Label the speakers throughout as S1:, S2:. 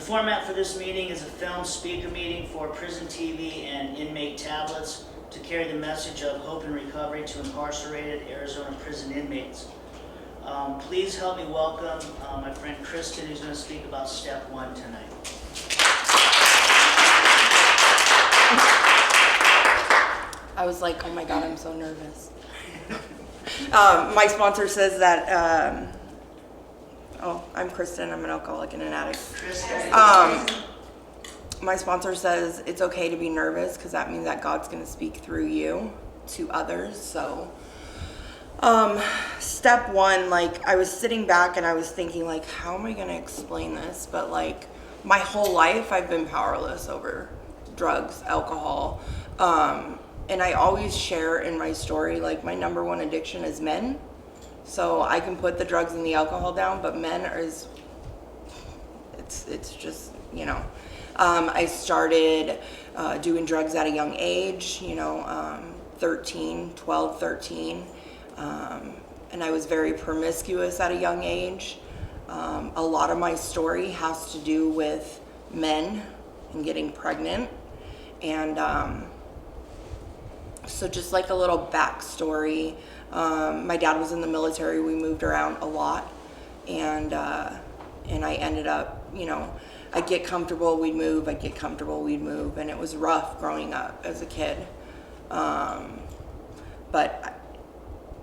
S1: format for this meeting is a film speaker meeting for prison TV and inmate tablets to carry the message of hope and recovery to incarcerated Arizona prison inmates. Please help me welcome my friend Christin, who's going to speak about step 1 tonight.
S2: I was like, oh my God, I'm so nervous. My sponsor says that, I'm Christin, I'm an alcoholic and an addict. My sponsor says it's okay to be nervous because that means that God's going to speak through you to others. So step 1, like I was sitting back and I was thinking like, how am I going to explain this? But like my whole life I've been powerless over drugs, alcohol. And I always share in my story, like my number 1 addiction is men. So I can put the drugs and the alcohol down, but men it's just, you know. I started doing drugs at a young age, 12, 13. And I was very promiscuous at a young age. A lot of my story has to do with men and getting pregnant. And so just like a little backstory, my dad was in the military. We moved around a lot, and I ended up, I'd get comfortable, we'd move, I'd get comfortable, we'd move, and it was rough growing up as a kid. But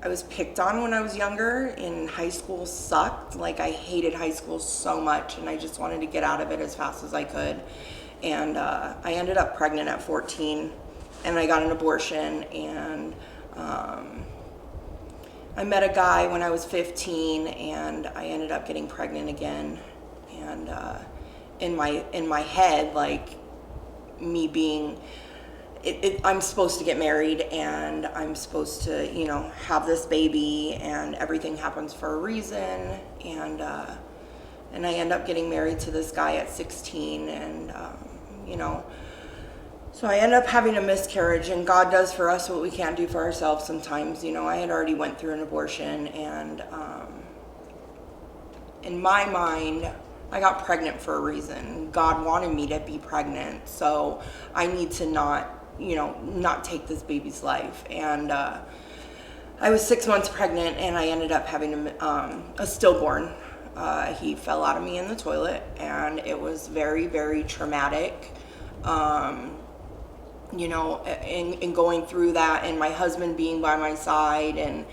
S2: I was picked on when I was younger, and high school sucked. Like I hated high school so much, and I just wanted to get out of it as fast as I could. And I ended up pregnant at 14, and I got an abortion, and I met a guy when I was 15, and I ended up getting pregnant again. And in my head, like me being, I'm supposed to get married, and I'm supposed to, have this baby, and everything happens for a reason. And I end up getting married to this guy at 16, and so I end up having a miscarriage, and God does for us what we can't do for ourselves sometimes. I had already went through an abortion, and in my mind, I got pregnant for a reason. God wanted me to be pregnant, so I need to not take this baby's life. And I was 6 months pregnant, and I ended up having a stillborn. He fell out of me in the toilet, and it was very, very traumatic. In going through that, and my husband being by my side, and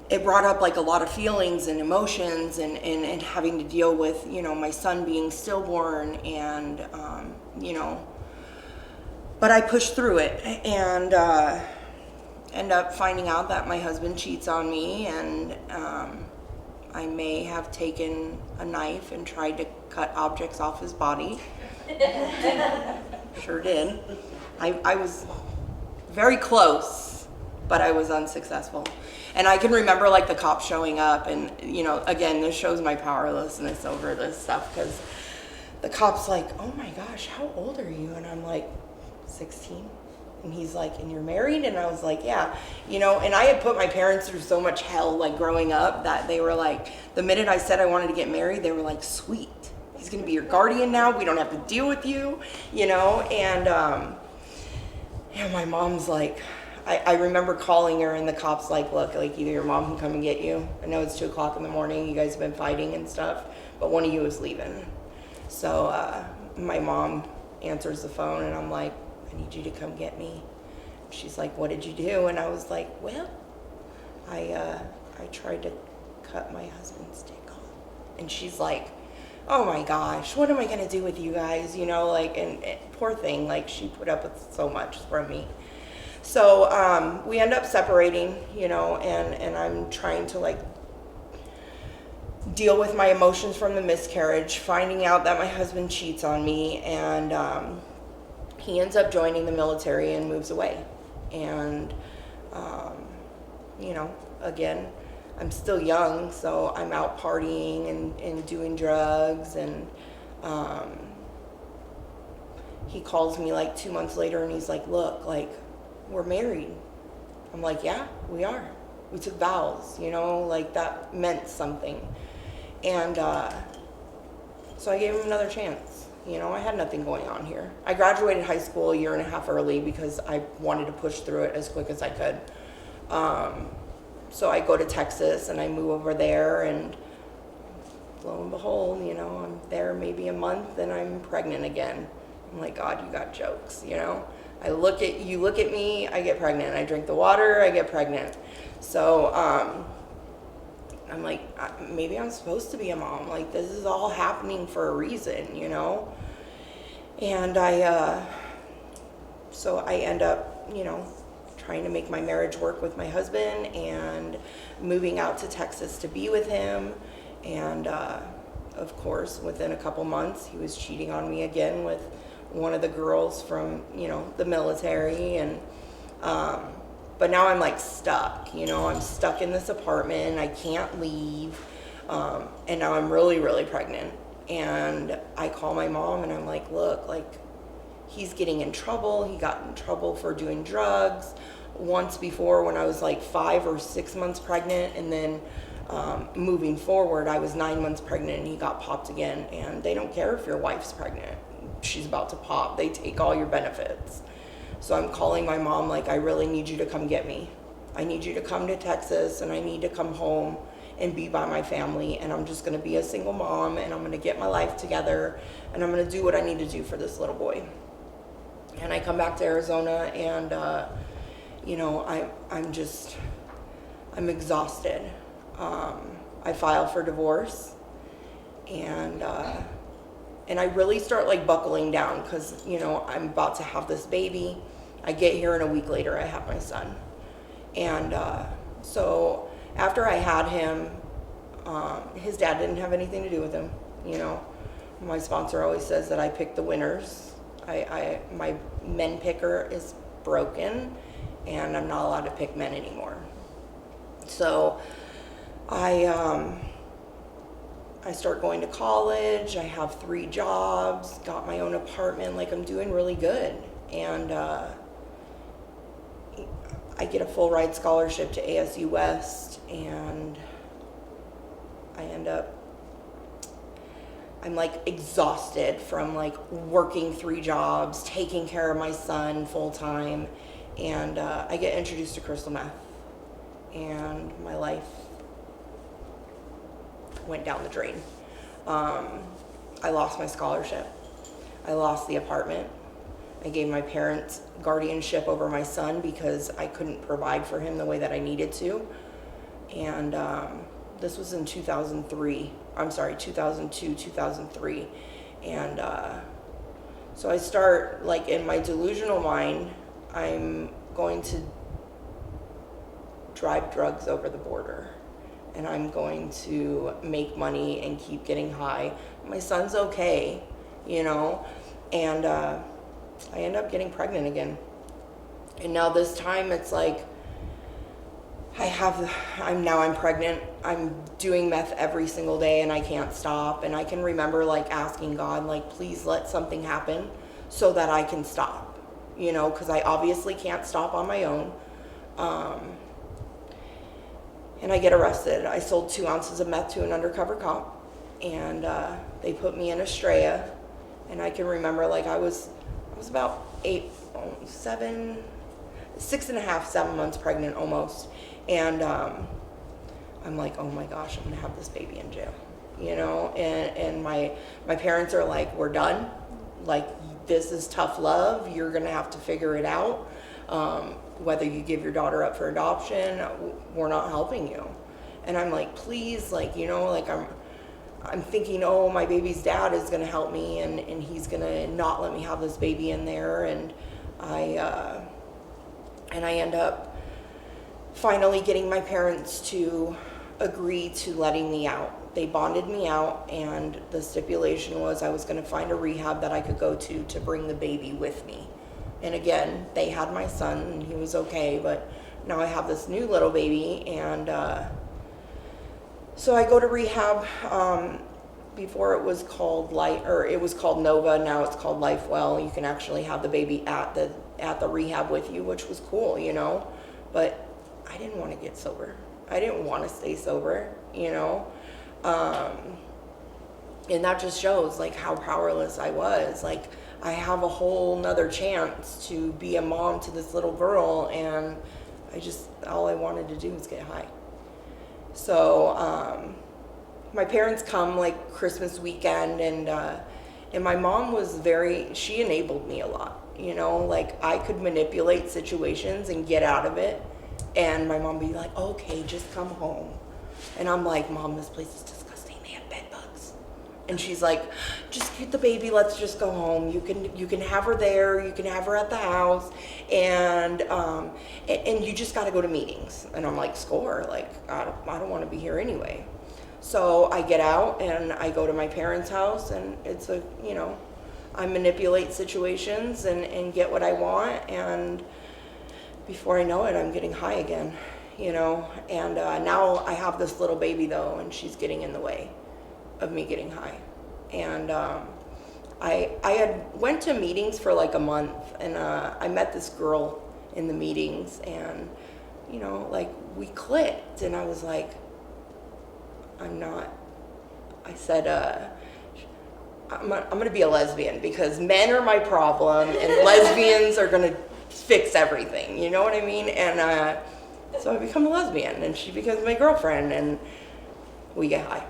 S2: it brought up like a lot of feelings and emotions, and having to deal with, my son being stillborn, and, but I pushed through it, and end up finding out that my husband cheats on me, and I may have taken a knife and tried to cut objects off his body. Sure did. I was very close, but I was unsuccessful. And I can remember like the cops showing up, and again, this shows my powerlessness over this stuff, because the cop's like, oh my gosh, how old are you? And I'm like, 16. And he's like, and you're married? And I was like, yeah. And I had put my parents through so much hell, like growing up, that they were like, the minute I said I wanted to get married, they were like, sweet. He's going to be your guardian now. We don't have to deal with you, And my mom's like, I remember calling her, and the cop's like, look, like either your mom can come and get you. I know it's 2:00 in the morning. You guys have been fighting and stuff, but one of you is leaving. So my mom answers the phone, and I'm like, I need you to come get me. She's like, what did you do? And I was like, well, I tried to cut my husband's dick off. And she's like, oh my gosh, what am I gonna do with you guys? And poor thing, like she put up with so much from me. So we end up separating, and I'm trying to like deal with my emotions from the miscarriage, finding out that my husband cheats on me, and he ends up joining the military and moves away. And, again, I'm still young, so I'm out partying and doing drugs, and he calls me like 2 months later, and he's like, look, like, we're married. I'm like, yeah, we are. We took vows, like that meant something. And So I gave him another chance. You know, I had nothing going on here. I graduated high school a year and a half early because I wanted to push through it as quick as I could. So I go to Texas and I move over there, and lo and behold, you know, I'm there maybe a month and I'm pregnant again. I'm like, God, you got jokes, you know? You look at me, I get pregnant. I drink the water, I get pregnant. So I'm like, maybe I'm supposed to be a mom. Like, this is all happening for a reason, you know? And so I end up, you know, trying to make my marriage work with my husband and moving out to Texas to be with him. And of course, within a couple months, he was cheating on me again with one of the girls from, you know, the military. And but now I'm like stuck, you know, I'm stuck in this apartment. I can't leave. And now I'm really, really pregnant. And I call my mom and I'm like, look, like, he's getting in trouble. He got in trouble for doing drugs once before when I was like 5 or 6 months pregnant. And then moving forward, I was 9 months pregnant and he got popped again. And they don't care if your wife's pregnant. She's about to pop. They take all your benefits. So I'm calling my mom like, I really need you to come get me. I need you to come to Texas and I need to come home and be by my family. And I'm just going to be a single mom and I'm going to get my life together and I'm going to do what I need to do for this little boy. And I come back to Arizona and, you know, I'm exhausted. I file for divorce and I really start like buckling down because, you know, I'm about to have this baby. I get here and a week later I have my son. And so after I had him, his dad didn't have anything to do with him. You know, my sponsor always says that I pick the winners. My men picker is broken and I'm not allowed to pick men anymore. So I start going to college. I have 3 jobs, got my own apartment. Like, I'm doing really good. And I get a full ride scholarship to ASU West, and I end up, I'm like exhausted from like working 3 jobs, taking care of my son full time. And I get introduced to crystal meth, and my life went down the drain. I lost my scholarship. I lost the apartment. I gave my parents guardianship over my son because I couldn't provide for him the way that I needed to. And this was in 2002, 2003. And so I start, like, in my delusional mind, I'm going to drive drugs over the border. And I'm going to make money and keep getting high. My son's okay, you know, and I end up getting pregnant again. And now this time it's like, I'm pregnant. I'm doing meth every single day and I can't stop. And I can remember like asking God, like, please let something happen so that I can stop, you know, because I obviously can't stop on my own. And I get arrested. I sold 2 ounces of meth to an undercover cop, and they put me in Estrella. And I can remember, like, I was about 6 and a half, 7 months pregnant almost. And I'm like, oh my gosh, I'm gonna have this baby in jail, you know? And my parents are like, we're done. Like, this is tough love. You're gonna have to figure it out. Whether you give your daughter up for adoption, we're not helping you. And I'm like, please, like, you know, like I'm thinking, oh, my baby's dad is gonna help me and he's gonna not let me have this baby in there. And I end up finally getting my parents to agree to letting me out. They bonded me out, and the stipulation was I was gonna find a rehab that I could go to bring the baby with me. And again, they had my son and he was okay, but now I have this new little baby. And so I go to rehab. Before it was called it was called Nova. Now it's called LifeWell. You can actually have the baby at the rehab with you, which was cool, you know. But I didn't want to get sober. I didn't want to stay sober, you know. And that just shows like how powerless I was. Like, I have a whole nother chance to be a mom to this little girl, and all I wanted to do was get high. So my parents come like Christmas weekend, and my mom was she enabled me a lot, like I could manipulate situations and get out of it, and my mom would be like, okay, just come home. And I'm like, Mom, this place is disgusting, they have bed bugs. And she's like, just get the baby, let's just go home. You can have her there, you can have her at the house, and you just got to go to meetings. And I'm like, score, like I don't want to be here anyway. So I get out and I go to my parents' house, and it's I manipulate situations and get what I want, and before I know it, I'm getting high again, and now I have this little baby though, and she's getting in the way of me getting high. And I had went to meetings for like a month, and I met this girl in the meetings, and like we clicked, and I was like, I said, I'm gonna be a lesbian because men are my problem and lesbians are gonna fix everything, you know what I mean? And so I become a lesbian, and she becomes my girlfriend, and we get high.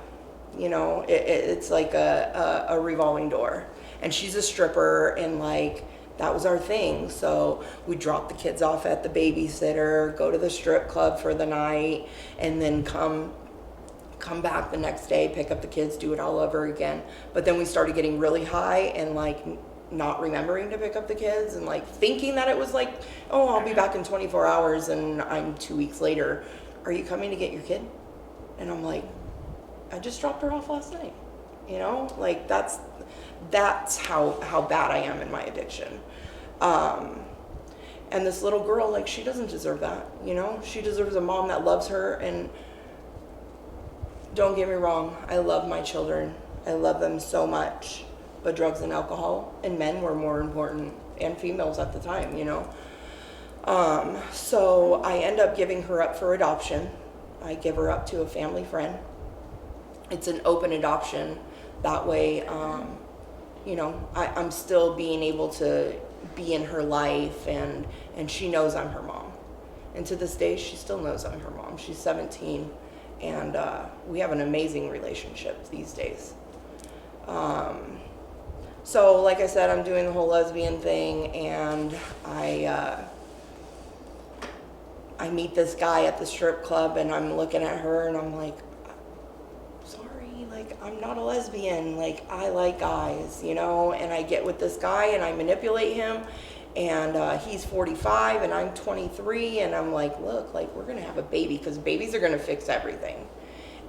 S2: It's like a revolving door. And she's a stripper, and like that was our thing. So we drop the kids off at the babysitter, go to the strip club for the night, and then come back the next day, pick up the kids, do it all over again. But then we started getting really high and like not remembering to pick up the kids, and like thinking that it was like, oh, I'll be back in 24 hours, and I'm 2 weeks later. Are you coming to get your kid? And I'm like, I just dropped her off last night. Like that's how bad I am in my addiction. And this little girl, like, she doesn't deserve that. She deserves a mom that loves her. And don't get me wrong, I love my children. I love them so much. But drugs and alcohol and men were more important, and females at the time, So I end up giving her up for adoption. I give her up to a family friend. It's an open adoption. That way, I'm still being able to be in her life, and she knows I'm her mom. And to this day, she still knows I'm her mom. She's 17, and we have an amazing relationship these days. So like I said, I'm doing the whole lesbian thing, and I meet this guy at the strip club, and I'm looking at her, and I'm like, sorry, like, I'm not a lesbian, like, I like guys, and I get with this guy, and I manipulate him, and he's 45, and I'm 23, and I'm like, look, like, we're gonna have a baby, because babies are gonna fix everything,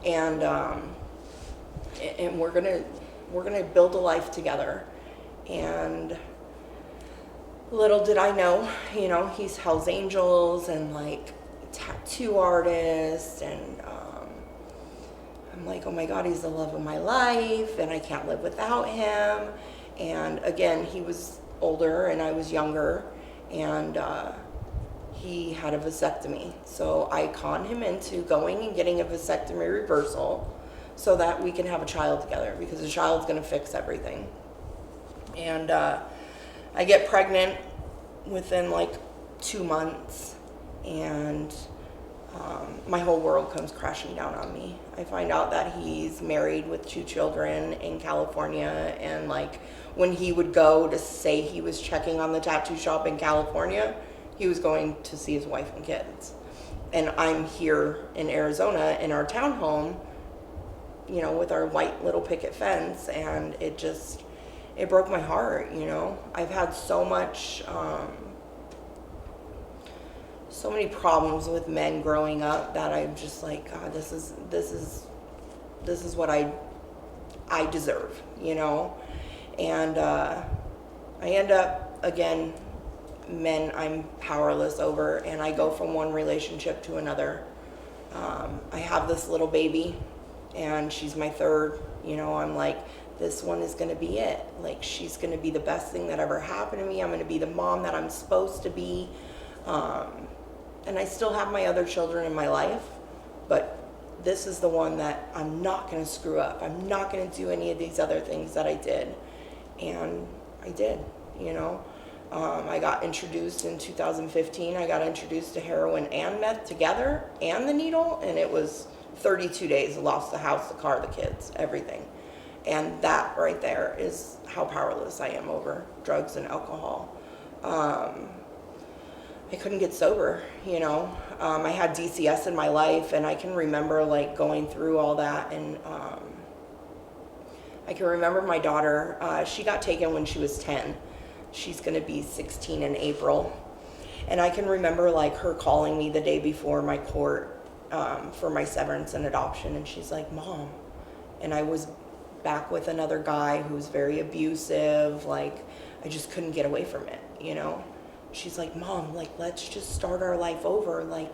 S2: and we're gonna build a life together. And little did I know, he's Hell's Angels and like tattoo artist, and I'm like, oh my God, he's the love of my life, and I can't live without him. And again, he was older and I was younger, and he had a vasectomy, so I conned him into going and getting a vasectomy reversal so that we can have a child together, because a child's going to fix everything. And I get pregnant within like 2 months, and my whole world comes crashing down on me. I find out that he's married with 2 children in California, and like when he would go to say he was checking on the tattoo shop in California, he was going to see his wife and kids. And I'm here in Arizona in our townhome, with our white little picket fence, and it broke my heart. I've had so many problems with men growing up that I'm just like, God, this is what I deserve, and I end up, again, men I'm powerless over, and I go from one relationship to another. I have this little baby, and she's my third. I'm like, this one is going to be it. Like, she's going to be the best thing that ever happened to me. I'm going to be the mom that I'm supposed to be. And I still have my other children in my life, but this is the one that I'm not going to screw up. I'm not going to do any of these other things that I did. And I did, you know. I got introduced in 2015. I got introduced to heroin and meth together and the needle. And it was 32 days. I lost the house, the car, the kids, everything. And that right there is how powerless I am over drugs and alcohol. I couldn't get sober, you know. I had DCS in my life, and I can remember like going through all that. And I can remember my daughter, she got taken when she was 10. She's gonna be 16 in April. And I can remember like her calling me the day before my court for my severance and adoption. And she's like, Mom. And I was back with another guy who was very abusive. Like, I just couldn't get away from it, you know. She's like, Mom, like, let's just start our life over. Like,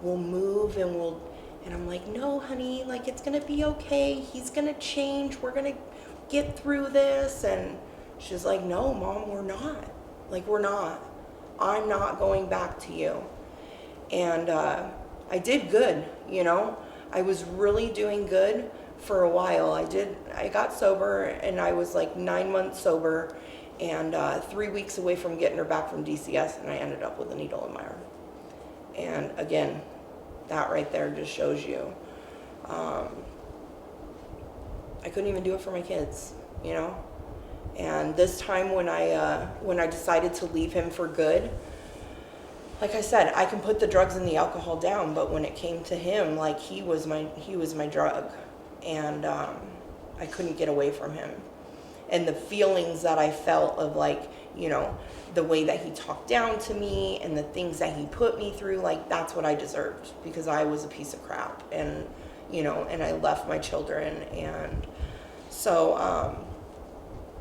S2: we'll move and and I'm like, no, honey, like, it's gonna be okay. He's gonna change. We're gonna get through this. And she's like, no, Mom, we're not. Like, we're not. I'm not going back to you. And I did good, you know. I was really doing good for a while. I got sober, and I was like 9 months sober, and 3 weeks away from getting her back from DCS, and I ended up with a needle in my arm. And again, that right there just shows you, I couldn't even do it for my kids, you know. And this time when I decided to leave him for good, like I said, I can put the drugs and the alcohol down, but when it came to him, like, he was my drug, and I couldn't get away from him. And the feelings that I felt of, like, you know, the way that he talked down to me and the things that he put me through, like, that's what I deserved, because I was a piece of crap, and, you know, and I left my children. And so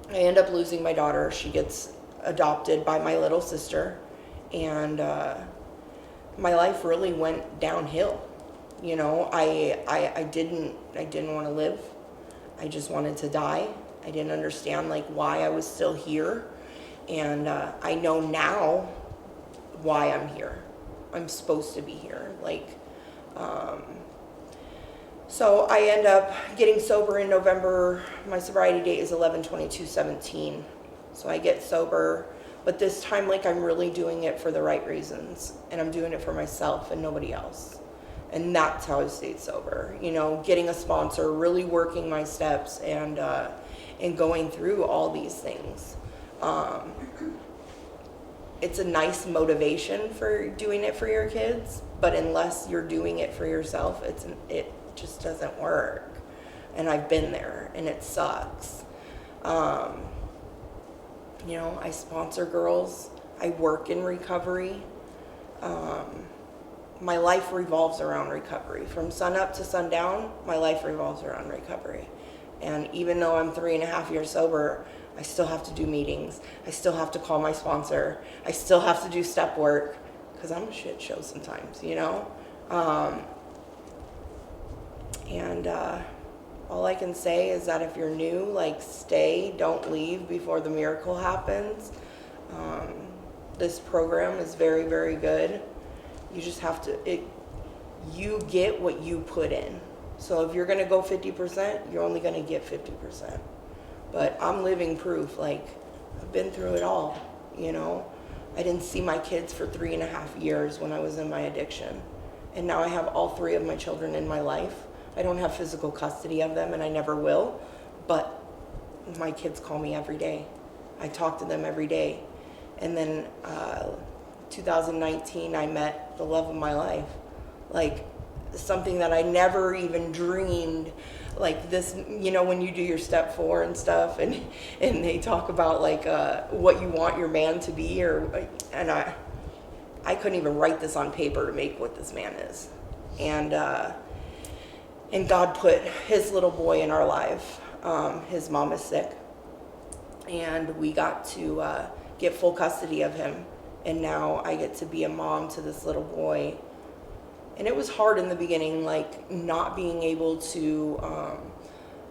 S2: I end up losing my daughter. She gets adopted by my little sister, and my life really went downhill. You know, I didn't want to live. I just wanted to die. I didn't understand, like, why I was still here. And I know now why I'm here. I'm supposed to be here. Like, so I end up getting sober in November. My sobriety date is 11/22/17. So I get sober, but this time, like, I'm really doing it for the right reasons, and I'm doing it for myself and nobody else. And that's how I stayed sober. You know, getting a sponsor, really working my steps, and going through all these things. It's a nice motivation for doing it for your kids, but unless you're doing it for yourself, it just doesn't work. And I've been there, and it sucks. You know, I sponsor girls. I work in recovery. My life revolves around recovery. From sun up to sundown, my life revolves around recovery. And even though I'm 3.5 years sober, I still have to do meetings. I still have to call my sponsor. I still have to do step work, because I'm a shit show sometimes, you know? All I can say is that if you're new, like, stay, don't leave before the miracle happens. This program is very, very good. You just have to, you get what you put in. So if you're gonna go 50%, you're only gonna get 50%. But I'm living proof. Like, I've been through it all, you know. I didn't see my kids for 3.5 years when I was in my addiction. And now I have all 3 of my children in my life. I don't have physical custody of them, and I never will. But my kids call me every day. I talk to them every day. And then 2019, I met the love of my life. Like, something that I never even dreamed, like this, you know, when you do your step 4 and stuff, and they talk about, like, what you want your man to be, and I couldn't even write this on paper to make what this man is. And God put his little boy in our life. His mom is sick, and we got to get full custody of him. And now I get to be a mom to this little boy. And it was hard in the beginning, like, not being able to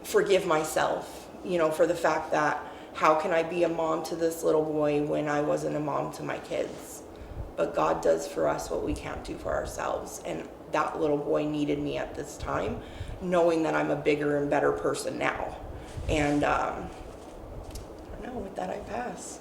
S2: forgive myself, you know, for the fact that how can I be a mom to this little boy when I wasn't a mom to my kids? But God does for us what we can't do for ourselves. And that little boy needed me at this time, knowing that I'm a bigger and better person now. And I don't know, with that I pass.